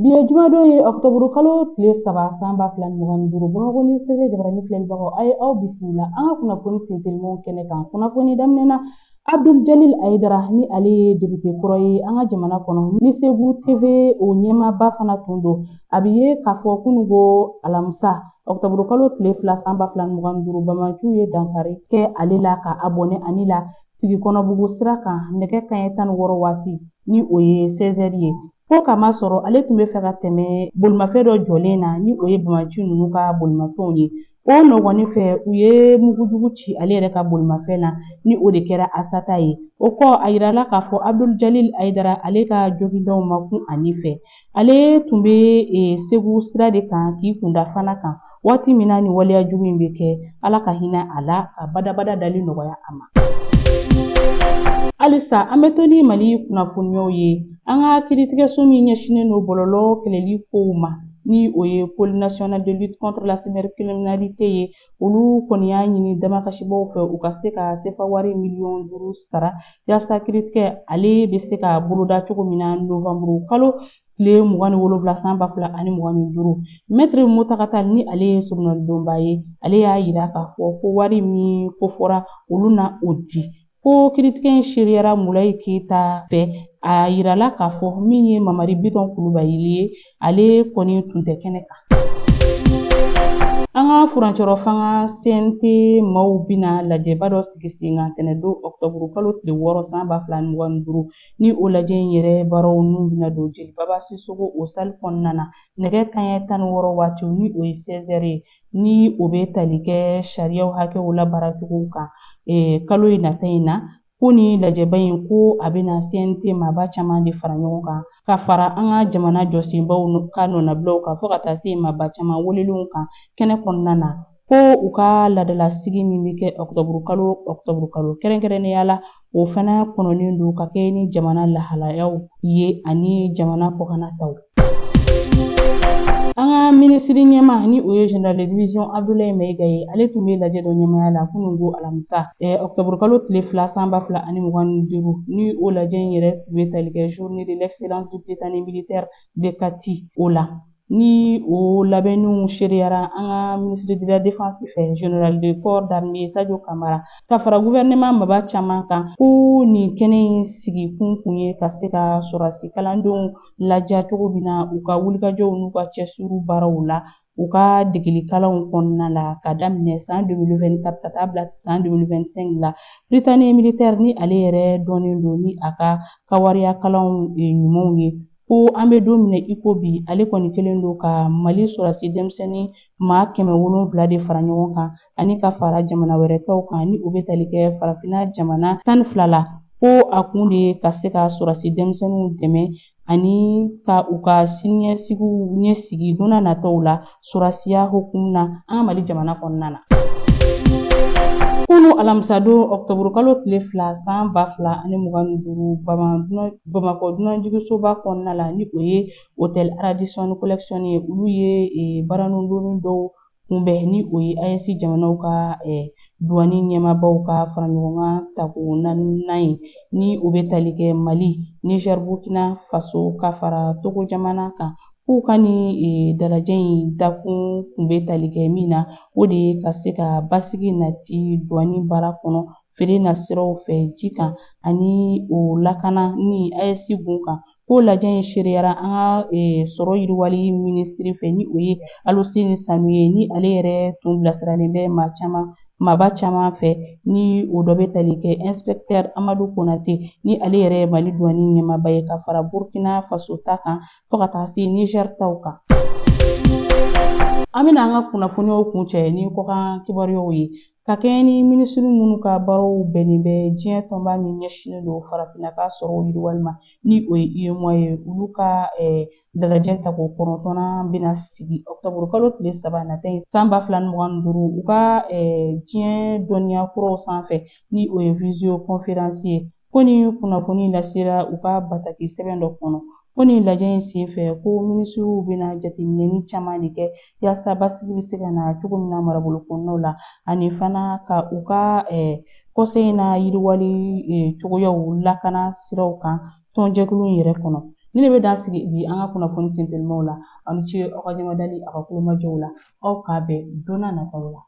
Biye jumadon ye octobre kalo tile saba san ba fila ni mugan ni duuru Bamakɔ News TV jabarani filɛlibagaw a ye aw bisimila an ka kunnafoni sentelimanw kɛnɛ kan. Kunnafoni daminɛna Abdul Jalil Ayidara ni ale ye député kɔrɔ ye an ka jamana kɔnɔ ni Segu TV o ɲɛmaaba fana tun don. A bɛ ye k'a fɔ kunungo alamisa octobre kalo tile fila san ba fila ni mugan ni duuru Bamaciw ye dankari kɛ ale la ka abonné ani la sigi kɔnɔbugu sira kan nɛgɛ kanɲɛ 16 waati ni o ye 16h ye. Ko kama sɔrɔ ale tun bɛ fɛ ka tɛmɛ bolimafɛn dɔ jɔlen na ni o ye Bamaci ninnu ka bolimafɛnw ye. O nɔgɔnin fɛ u ye mugujugu ci ale yɛrɛ ka bolimafɛn na ni o de kɛra Asata ye. O kɔ a yirala k'a fɔ Abdul Jalil Ayidara ale ka jogindaw ma kun ani fɛ. Ale tun bɛ Segu sira de kan k'i kunda fana kan waati min na ni waleya jugu in bɛ kɛ. Ala ka hinɛ a la ka badabada dali nɔgɔya a ma. Halisa an bɛ to ni Mali kunnafoniyaw ye. An ka kiiritigɛso min ɲɛsinnen don bɔlɔlɔ kɛlɛli kow ma ni o ye Pôle national de lutte contre la cybercriminalité ye. Olu kɔni y'a ɲini damakasibaw fɛ u ka se ka CFA wari miliyɔn 5 sara yaasa kiiritigɛ ale bɛ se ka boloda cogo min na novembre kalo tile 27 san 2025. Maître Mutaga Tall ni ale ye sɔrɔnalidonba ye ale y'a yira k'a fɔ ko wari min kofɔra olu na o di. Ko kiiritigɛ in seriyara Mulayi Keyita fɛ a yirala k'a fɔ min ye Mamari Bitɔn Kulubali ye ale kɔni tun tɛ kɛnɛ kan. An ka furancɛrɔ fanga CNT maaw bɛna lajɛba dɔ sigi sen kan tɛnɛndon octobre kalo tile 6 san 2025 ni o lajɛ in yɛrɛ baaraw n'u bɛna don Jelibaba Sisoko o salle kɔnɔna na nɛgɛ kanɲɛ 16 waati ni o ye 16h ye ni o bɛ tali kɛ sariyaw hakɛw la baaracogow kan kalo in nata in na. Ko ni lajɛba in ko a bɛna CNT maaba caman de fara ɲɔgɔn kan ka fara an ka jamana jɔsenbaw ka nɔnabilaw kan fo ka taa se maaba caman welelenw kan kɛnɛ kɔnɔna na ko u ka laadalasigi min bɛ kɛ octobre kalo kɛrɛnkɛrɛnnenya la o fana kɔnɔnen don ka kɛ ni jamana lahalayaw ye ani jamana kɔkanataw. An ka minisiri ɲɛma ni o ye général de division Abdoulaye Mayiga ye ale tun bɛ lajɛ dɔ ɲɛmaya la kunungo alamisa octobre kalo tile 2 san 2025 ni o lajɛ in yɛrɛ tun bɛ tali kɛ journée de l'excellence du Britannique militaire de Kati o la ni o labɛnniw seriyara an ka ministre de la défense fɛ général de corps d'armée Sadio Kamara ka fara gouvernement maaba caman kan ko nin kɛnɛ in sigi kun ye ka se ka sɔrɔdasi kalandenw ladiya cogo min na u ka wulikajɔw n'u ka cɛsiriw baaraw la u ka degeli kalanw kɔnɔna la ka daminɛ san 2024 ka taa bila san 2025 la. Britannique militaire ni ale yɛrɛ dɔnnen don ni a ka kawariya kalanw ɲumanw ye. Ko an bɛ don min i ko bi ale kɔni kelen don ka Mali sɔrɔdasi denmisɛnnin maa 700 de fara ɲɔgɔn kan ani ka fara jamana wɛrɛ taw kan ni o bɛ tali kɛ farafinna jamana 12 la. Ko a kun de ye ka se ka sɔrɔdasi denmisɛnninw dɛmɛ ani ka u ka siniɲɛsigiw ɲɛsigi don n'a nataw la sɔrɔdasiya hukumu na an ka Mali jamana kɔnɔna na. Kunu alamisadon octobre kalo tile 2 san 2025 Bamakɔ dunanjigisoba kɔnɔna la ni o ye hôtel Radisson collection ye olu ye baaraɲɔgɔn dɔw kunbɛn ni o ye AES jamanaw ka douane ɲɛmaabaw ka fara ɲɔgɔn kan tako 4 ye ni o bɛ tali kɛ Mali, Niger, Burkina Faso ka fara Togo jamana kan. K'u ka ni dalajɛ in dakun kun bɛ tali kɛ min na o de ye ka se ka basigi nati douane baara kɔnɔ feere na siraw fɛ ji kan ani o lakana ni AES gun kan. Ko lajɛ in seriyara an ka sɔrɔ yiriwali minisiri fɛ ni o ye Aluseni Sanu ye ni ale yɛrɛ tun bilasiralen bɛ maaba caman fɛ ni o dɔ bɛ tali kɛ inspecteur Amadu Konate ni ale yɛrɛ ye Mali douane ɲɛmaaba ye ka fara Burkina Faso ta kan fo ka taa se Niger taw kan. An bɛna an ka kunnafoniyaw kuncɛ ni kɔkan kibaruyaw ye ka kɛɲɛ ni minisiri minnu ka baaraw bɛnnen bɛ diɲɛ tɔnba min ɲɛsinnen don farafinna ka sɔrɔ yiriwali ma ni o ye UEMOA ye olu ka dalajɛ tako 9 bɛna sigi octobre kalo tile 3 nata in san 2025 u ka diɲɛ dɔnniya kuraw sanfɛ ni o ye visio conférence ye. Ko ni kunnafoni lasera u ka bataki sɛbɛn dɔ kɔnɔ. Ko ni lajɛ in senfɛ ko minisiriw bɛna jateminɛni caman de kɛ yaasa basigi bɛ se ka na cogo min na marabolo kɔnɔnaw la ani fana ka u ka kɔsɛ in na yiriwali cogoyaw lakana siraw kan tɔnjɛkulu in yɛrɛ kɔnɔ. ni ne bɛ dan sigi bi an ka kunnafoni tɛntɛlimaw la aw ni ce aw ka ɲɛmadali a ka kulomajɔw la aw k'a bɛn don n'a nataw la